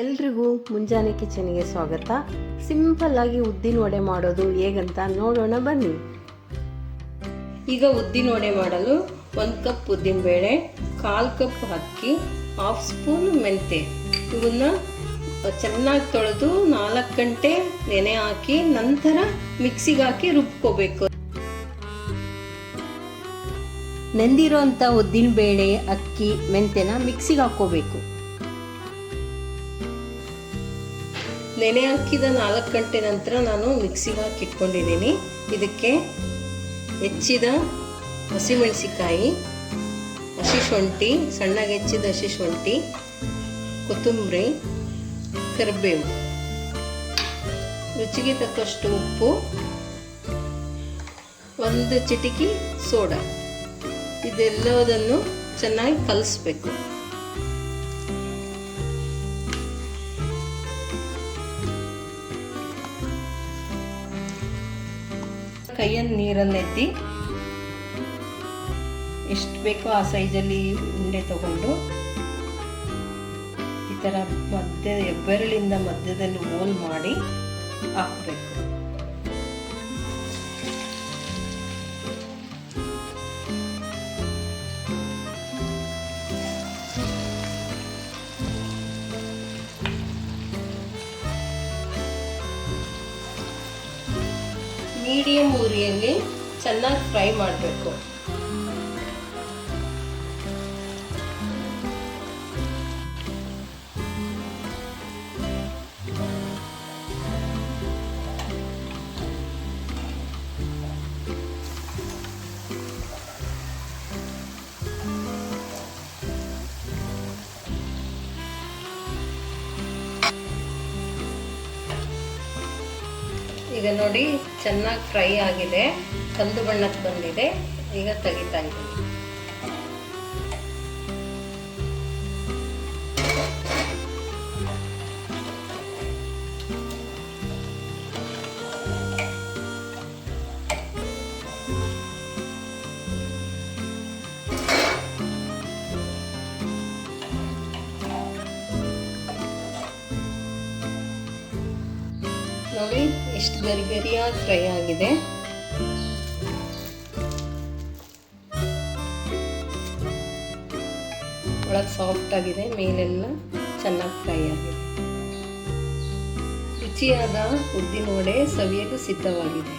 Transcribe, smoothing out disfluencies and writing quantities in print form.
ಎಲ್ರಿಗೂ ಮುಂಜಾನೆ ಕಿಚನ್ಗೆ ಸ್ವಾಗತ. ಸಿಂಪಲ್ ಆಗಿ ಉದ್ದಿನ ವಡೆ ಮಾಡೋದು ಹೇಗಂತ ನೋಡೋಣ ಬನ್ನಿ. ಈಗ ಉದ್ದಿನ ವಡೆ ಮಾಡಲು 1 ಕಪ್ ಉದ್ದಿನಬೇಳೆ, 1/4 ಕಪ್ ಅಕ್ಕಿ, 1/2 ಸ್ಪೂನ್ ಮೆಂತೆ ಇವನ್ನ ಚೆನ್ನಾಗಿ ತೊಳೆದು 4 ಗಂಟೆ ನೆನೆ ಹಾಕಿ ನಂತರ ಮಿಕ್ಸಿಗೆ ಹಾಕಿ ರುಬ್ಕೋಬೇಕು. ನೆಂದಿರೋಂಥ ಉದ್ದಿನಬೇಳೆ, ಅಕ್ಕಿ, ಮೆಂತೆನ ಮಿಕ್ಸಿಗೆ ಹಾಕ್ಕೋಬೇಕು. ನೆನೆ ಹಾಕಿದ 4 ಗಂಟೆ ನಂತರ ನಾನು ಮಿಕ್ಸಿಗೆ ಹಾಕಿ ಇಟ್ಕೊಂಡಿದ್ದೀನಿ. ಇದಕ್ಕೆ ಹೆಚ್ಚಿದ ಹಸಿಮೆಣಸಿಕಾಯಿ, ಹಸಿ ಶುಂಠಿ, ಸಣ್ಣಗೆ ಹೆಚ್ಚಿದ ಹಸಿ ಶುಂಠಿ, ಕೊತ್ತಂಬರಿ, ಕರಿಬೇವು, ರುಚಿಗೆ ತಕ್ಕಷ್ಟು ಉಪ್ಪು, 1 ಚಿಟಿಕೆ ಸೋಡಾ ಇದೆಲ್ಲದನ್ನು ಚೆನ್ನಾಗಿ ಕಲಿಸ್ಬೇಕು. ಕೈಯಲ್ಲಿ ನೀರಲ್ಲಿ ಎತ್ತಿ ಎಷ್ಟು ಬೇಕೋ ಆ ಸೈಜಲ್ಲಿ ಉಂಡೆ ತಗೊಂಡು ಈ ಥರ ಬೆರಳಿಂದ ಮಧ್ಯದಲ್ಲಿ ಹೋಲ್ ಮಾಡಿ ಹಾಕಬೇಕು. ಮೀಡಿಯಂ ಉರಿಯಲ್ಲಿ ಚೆನ್ನಾಗಿ ಫ್ರೈ ಮಾಡಬೇಕು. ಈಗ ನೋಡಿ ಚೆನ್ನಾಗಿ ಫ್ರೈ ಆಗಿದೆ, ಕಂದು ಬಣ್ಣಕ್ಕೆ ಬಂದಿದೆ. ಈಗ ತೆಗಿತಾ ಇದ್ದೀನಿ. ನೋಡಿ ಎಷ್ಟು ಗರಿಗರಿಯಾಗಿ ಫ್ರೈ ಆಗಿದೆ. ಒಳಗೆ ಸಾಫ್ಟ್ ಆಗಿದೆ, ಮೇಲೆಲ್ಲ ಚೆನ್ನಾಗಿ ಫ್ರೈ ಆಗಿದೆ. ರುಚಿಯಾದ ಉದ್ದಿನ ವಡೆ ಸವಿಯಲು ಸಿದ್ಧವಾಗಿದೆ.